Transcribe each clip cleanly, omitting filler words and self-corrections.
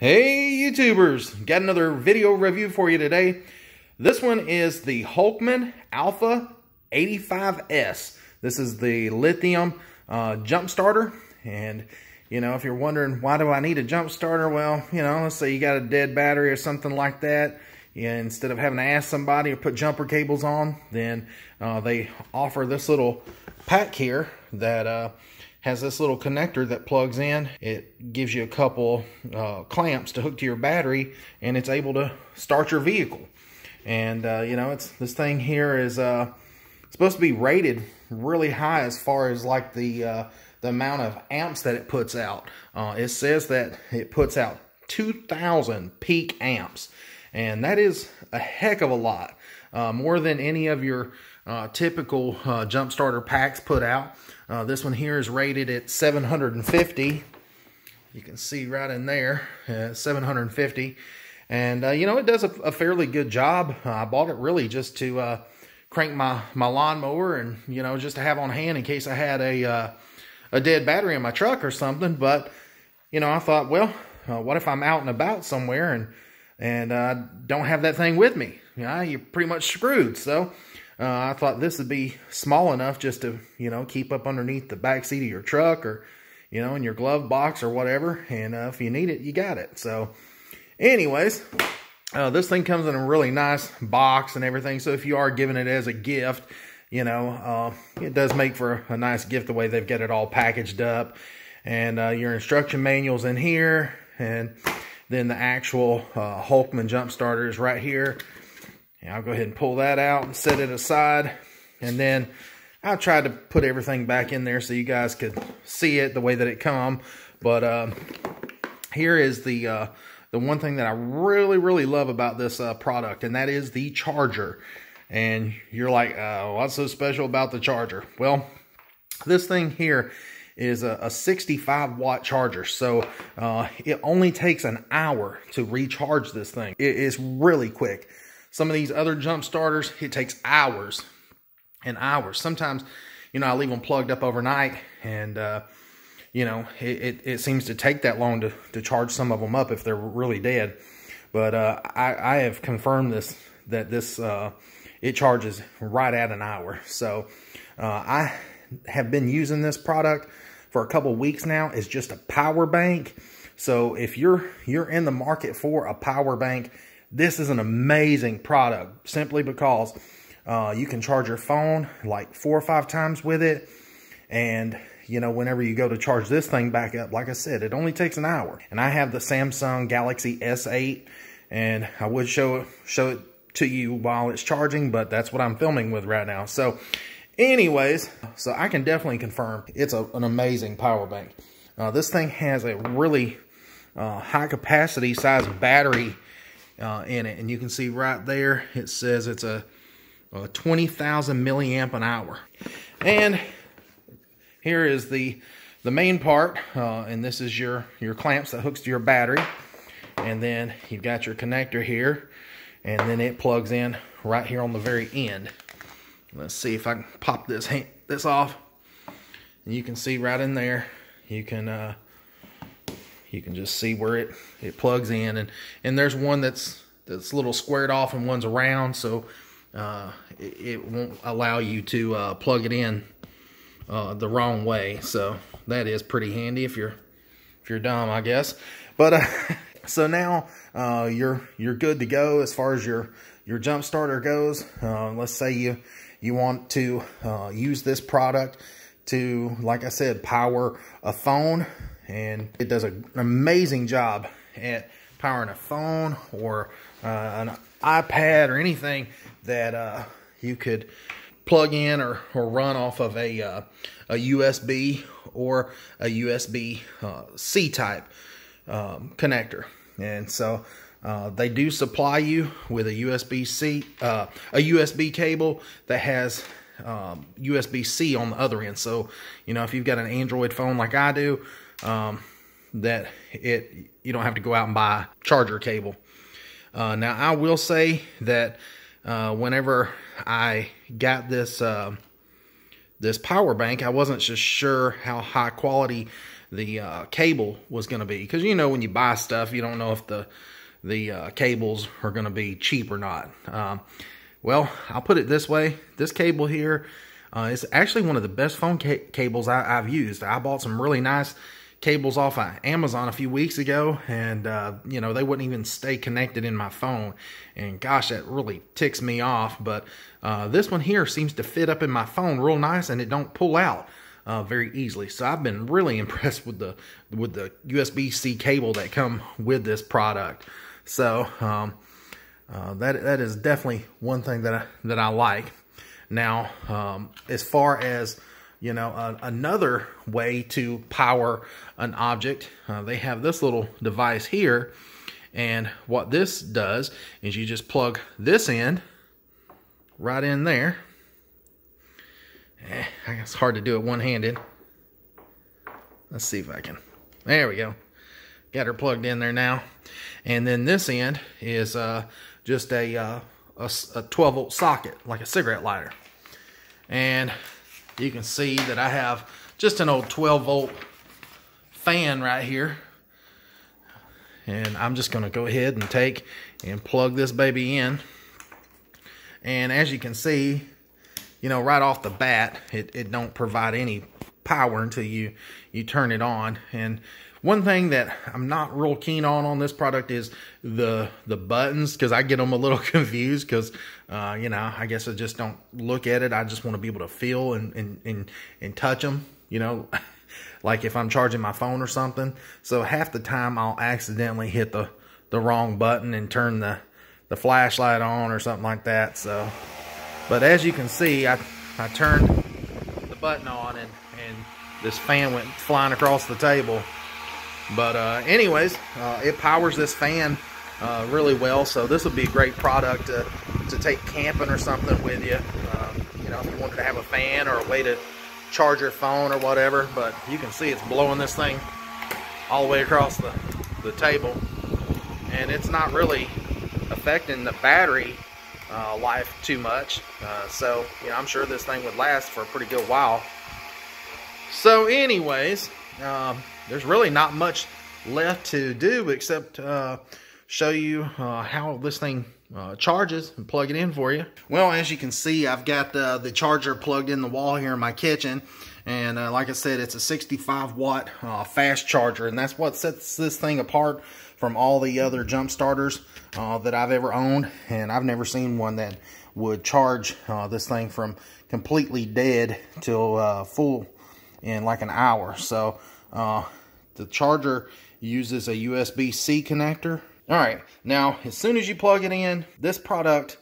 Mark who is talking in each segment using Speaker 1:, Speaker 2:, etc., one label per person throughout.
Speaker 1: Hey YouTubers, got another video review for you today. This one is the HULKMAN Alpha 85S. This is the lithium jump starter. And you know, if you're wondering why do I need a jump starter, well, you know, let's say you got a dead battery or something like that. Yeah, instead of having to ask somebody or put jumper cables on, then they offer this little pack here that has this little connector that plugs in. It gives you a couple clamps to hook to your battery, and it's able to start your vehicle. And you know, this thing here is supposed to be rated really high as far as like the amount of amps that it puts out. It says that it puts out 2,000 peak amps, and that is a heck of a lot, more than any of your typical jump starter packs put out. This one here is rated at 750. You can see right in there, 750. And, you know, it does a fairly good job. I bought it really just to crank my lawnmower and, you know, just to have on hand in case I had a dead battery in my truck or something. But, you know, I thought, well, what if I'm out and about somewhere and don't have that thing with me? You know, you're pretty much screwed. So I thought this would be small enough just to, you know, keep up underneath the back seat of your truck, or, you know, in your glove box or whatever. And if you need it, you got it. So anyways, this thing comes in a really nice box and everything. So if you are giving it as a gift, you know, it does make for a nice gift the way they've got it all packaged up. And your instruction manual's in here. And then the actual HULKMAN jump starter is right here. And I'll go ahead and pull that out and set it aside. And then I tried to put everything back in there so you guys could see it the way that it come. But here is the one thing that I really love about this product, and that is the charger. And you're like, what's so special about the charger? Well, this thing here is a 65 watt charger. So it only takes an hour to recharge this thing. It is really quick. Some of these other jump starters, it takes hours and hours. Sometimes, you know, I leave them plugged up overnight, and you know, it seems to take that long to charge some of them up if they're really dead. But I have confirmed that this it charges right at an hour. So I have been using this product for a couple weeks now. It's just a power bank. So if you're in the market for a power bank, this is an amazing product, simply because you can charge your phone like 4 or 5 times with it. And, you know, whenever you go to charge this thing back up, like I said, it only takes an hour. And I have the Samsung Galaxy S8, and I would show it to you while it's charging, but that's what I'm filming with right now. So anyways, so I can definitely confirm it's an amazing power bank. This thing has a really high capacity size battery in it, and you can see right there it says it's a 20,000 milliamp an hour. And here is the main part, and this is your clamps that hooks to your battery. And then you've got your connector here, and then it plugs in right here on the very end. Let's see if I can pop this off, and you can see right in there. You can just see where it plugs in, and there's one that's a little squared off and one's round, so it won't allow you to plug it in the wrong way. So that is pretty handy if you're dumb, I guess. But so now you're good to go as far as your jump starter goes. Let's say you want to use this product to, like I said, power a phone, and it does an amazing job at powering a phone or an iPad or anything that you could plug in or run off of a USB or a USB-C type connector. And so they do supply you with a USB cable that has USB-C on the other end. So, you know, if you've got an Android phone like I do, that you don't have to go out and buy a charger cable. Now, I will say that whenever I got this this power bank, I wasn't just sure how high quality the cable was going to be, because you know when you buy stuff you don't know if the cables are going to be cheap or not. Well, I'll put it this way: this cable here is actually one of the best phone cables I've used. I bought some really nice cables off of Amazon a few weeks ago, and you know, they wouldn't even stay connected in my phone, and gosh, that really ticks me off. But this one here seems to fit up in my phone real nice, and it don't pull out very easily. So I've been really impressed with the USB-C cable that come with this product. So that is definitely one thing that I like. Now, as far as, you know, another way to power an object, they have this little device here, and what this does is you just plug this end right in there. I guess it's hard to do it one-handed. Let's see if I can. There we go. Got her plugged in there now. And then this end is just a 12-volt socket, like a cigarette lighter. And you can see that I have just an old 12-volt fan right here. And I'm just going to go ahead and take and plug this baby in. And as you can see, you know, right off the bat, it don't provide any power until you turn it on. And one thing that I'm not real keen on this product is the buttons, because I get them a little confused, because you know, I guess I just don't look at it. I just want to be able to feel and touch them, you know, like if I'm charging my phone or something. So half the time I'll accidentally hit the wrong button and turn the flashlight on or something like that. So, but as you can see, I turned the button on, and this fan went flying across the table. But anyways, it powers this fan really well, so this would be a great product to take camping or something with you. You know, if you wanted to have a fan or a way to charge your phone or whatever. But you can see it's blowing this thing all the way across the table, and it's not really affecting the battery life too much. So, you know, I'm sure this thing would last for a pretty good while. So anyways, there's really not much left to do except show you how this thing charges and plug it in for you. Well, as you can see, I've got the charger plugged in the wall here in my kitchen, and like I said, it's a 65 watt fast charger, and that's what sets this thing apart from all the other jump starters that I've ever owned. And I've never seen one that would charge this thing from completely dead till full in like an hour. So the charger uses a USB-C connector. All right, now as soon as you plug it in, this product,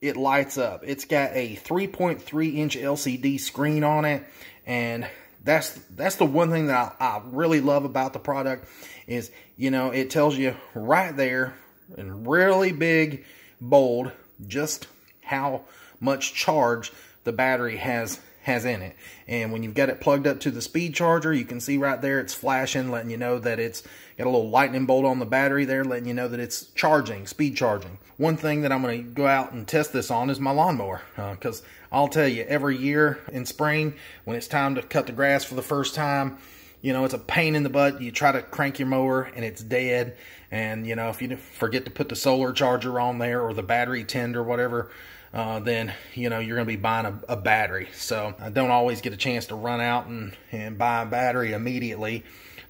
Speaker 1: it lights up. It's got a 3.3 inch LCD screen on it, and that's the one thing that I really love about the product is, you know, it tells you right there in really big, bold, just how much charge the battery has in it. And when you've got it plugged up to the speed charger, you can see right there it's flashing, letting you know that it's got a little lightning bolt on the battery there, letting you know that it's charging, speed charging. One thing that I'm going to go out and test this on is my lawnmower, because I'll tell you, every year in spring when it's time to cut the grass for the first time, you know, it's a pain in the butt. You try to crank your mower and it's dead. And, you know, if you forget to put the solar charger on there or the battery tend or whatever, then, you know, you're going to be buying a battery. So I don't always get a chance to run out and buy a battery immediately.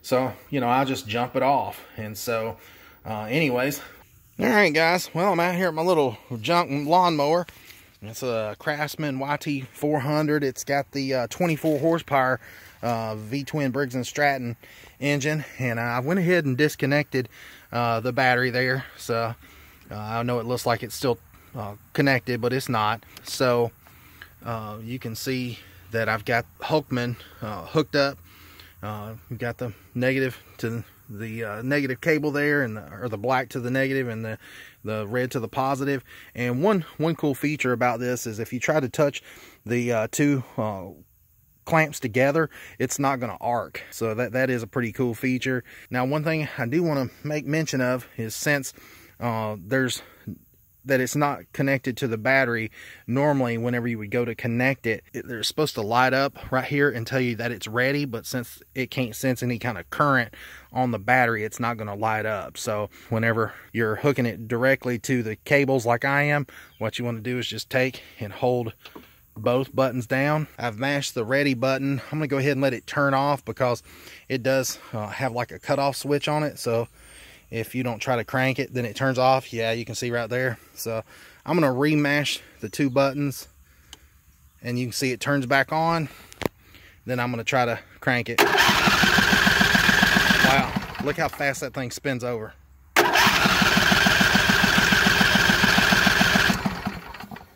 Speaker 1: So, you know, I just jump it off. And so, anyways. All right, guys. Well, I'm out here at my little junk lawnmower. It's a Craftsman YT400. It's got the 24 horsepower V-twin Briggs & Stratton engine. And I went ahead and disconnected the battery there. So I know it looks like it's still connected, but it's not. So you can see that I've got HULKMAN hooked up. We've got the negative to the negative cable there, and or the black to the negative, and the red to the positive. And one cool feature about this is if you try to touch the two clamps together, it's not going to arc. So that is a pretty cool feature. Now, one thing I do want to make mention of is, since there's that it's not connected to the battery. Normally, whenever you would go to connect it, they're supposed to light up right here and tell you that it's ready, but since it can't sense any kind of current on the battery, it's not going to light up. So whenever you're hooking it directly to the cables like I am, what you want to do is just take and hold both buttons down. I've mashed the ready button. I'm gonna go ahead and let it turn off because it does have like a cutoff switch on it. So if you don't try to crank it, then it turns off. Yeah, you can see right there. So I'm gonna remash the two buttons and you can see it turns back on. Then I'm gonna try to crank it. Wow, look how fast that thing spins over.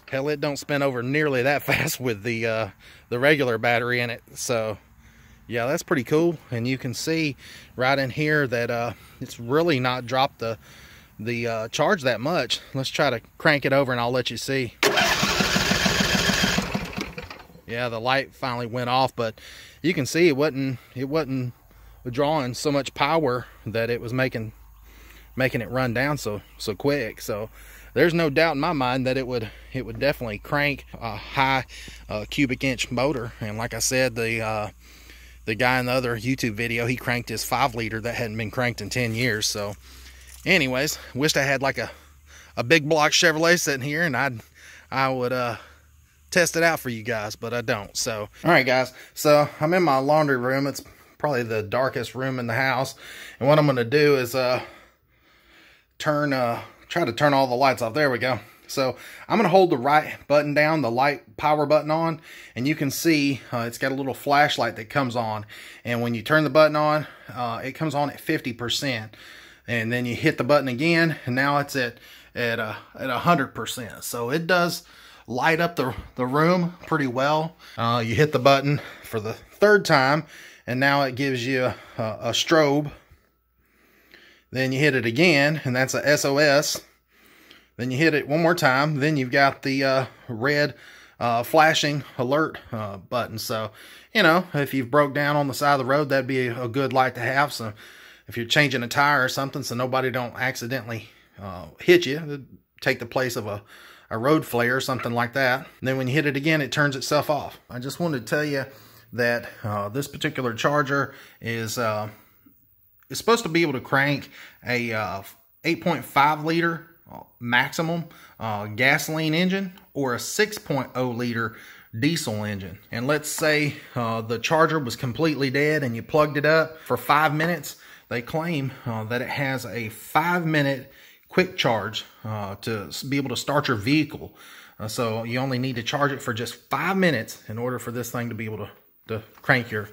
Speaker 1: Hell, it don't spin over nearly that fast with the regular battery in it. So yeah, that's pretty cool. And you can see right in here that it's really not dropped the charge that much. Let's try to crank it over and I'll let you see. Yeah, the light finally went off, but you can see it wasn't drawing so much power that it was making it run down so quick. So there's no doubt in my mind that it would definitely crank a high cubic inch motor. And like I said, the guy in the other YouTube video, he cranked his 5-liter that hadn't been cranked in 10 years. So anyways, wished I had like a big block Chevrolet sitting here and I would test it out for you guys, but I don't. So all right guys, so I'm in my laundry room. It's probably the darkest room in the house, and what I'm going to do is try to turn all the lights off. There we go. So I'm going to hold the right button down, the light power button on, and you can see it's got a little flashlight that comes on. And when you turn the button on, it comes on at 50%. And then you hit the button again, and now it's at 100%. So it does light up the room pretty well. You hit the button for the 3rd time, and now it gives you a strobe. Then you hit it again, and that's a SOS. Then you hit it one more time. Then you've got the red flashing alert button. So, you know, if you've broke down on the side of the road, that'd be a good light to have. So if you're changing a tire or something, so nobody don't accidentally hit you, take the place of a road flare or something like that. And then when you hit it again, it turns itself off. I just wanted to tell you that this particular charger is supposed to be able to crank a 8.5 liter maximum gasoline engine or a 6.0 liter diesel engine. And let's say the charger was completely dead and you plugged it up for 5 minutes. They claim that it has a 5-minute quick charge to be able to start your vehicle. So you only need to charge it for just 5 minutes in order for this thing to be able to crank your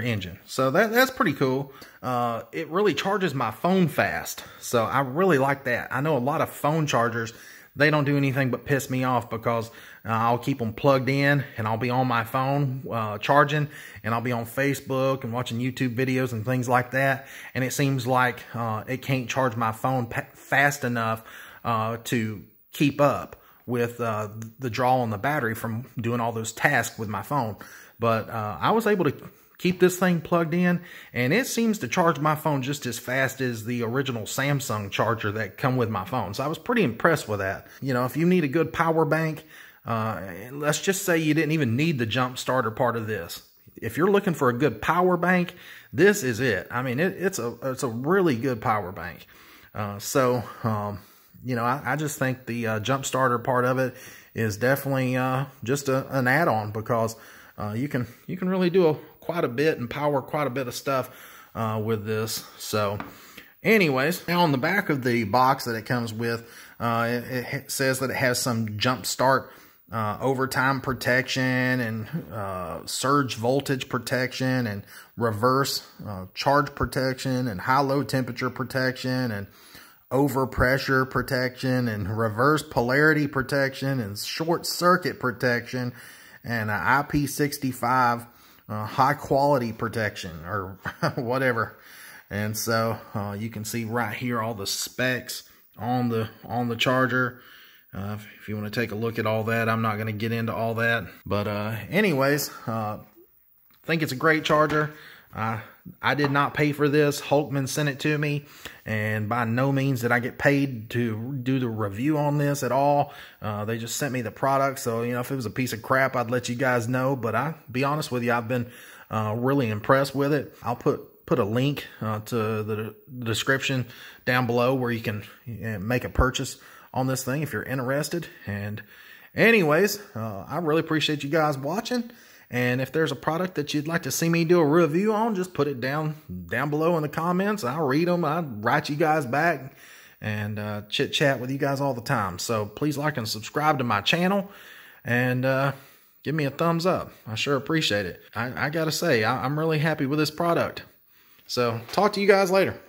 Speaker 1: engine. So that's pretty cool. It really charges my phone fast, so I really like that. I know a lot of phone chargers, they don't do anything but piss me off because I'll keep them plugged in and I'll be on my phone charging, and I'll be on Facebook and watching YouTube videos and things like that, and it seems like it can't charge my phone fast enough to keep up with the draw on the battery from doing all those tasks with my phone. But I was able to keep this thing plugged in, and it seems to charge my phone just as fast as the original Samsung charger that come with my phone. So I was pretty impressed with that. You know, if you need a good power bank, let's just say you didn't even need the jump starter part of this. If you're looking for a good power bank, this is it. I mean, it's a really good power bank. You know, I just think the jump starter part of it is definitely just an add-on, because you can really do quite a bit and power quite a bit of stuff with this. So anyways, now on the back of the box that it comes with, it says that it has some jump start overtime protection and surge voltage protection and reverse charge protection and high-low temperature protection and overpressure protection and reverse polarity protection and short circuit protection and IP65 high quality protection or whatever. And so you can see right here all the specs on the charger. If you want to take a look at all that, I'm not going to get into all that. But anyways, I think it's a great charger. I I did not pay for this. HULKMAN sent it to me, and by no means did I get paid to do the review on this at all. They just sent me the product, so you know, if it was a piece of crap, I'd let you guys know. But I'll be honest with you, I've been really impressed with it. I'll put a link to the description down below where you can make a purchase on this thing if you're interested. And anyways, I really appreciate you guys watching. And if there's a product that you'd like to see me do a review on, just put it down below in the comments. I'll read them. I'll write you guys back and chit chat with you guys all the time. So please like and subscribe to my channel, and give me a thumbs up. I sure appreciate it. I gotta say, I'm really happy with this product. So talk to you guys later.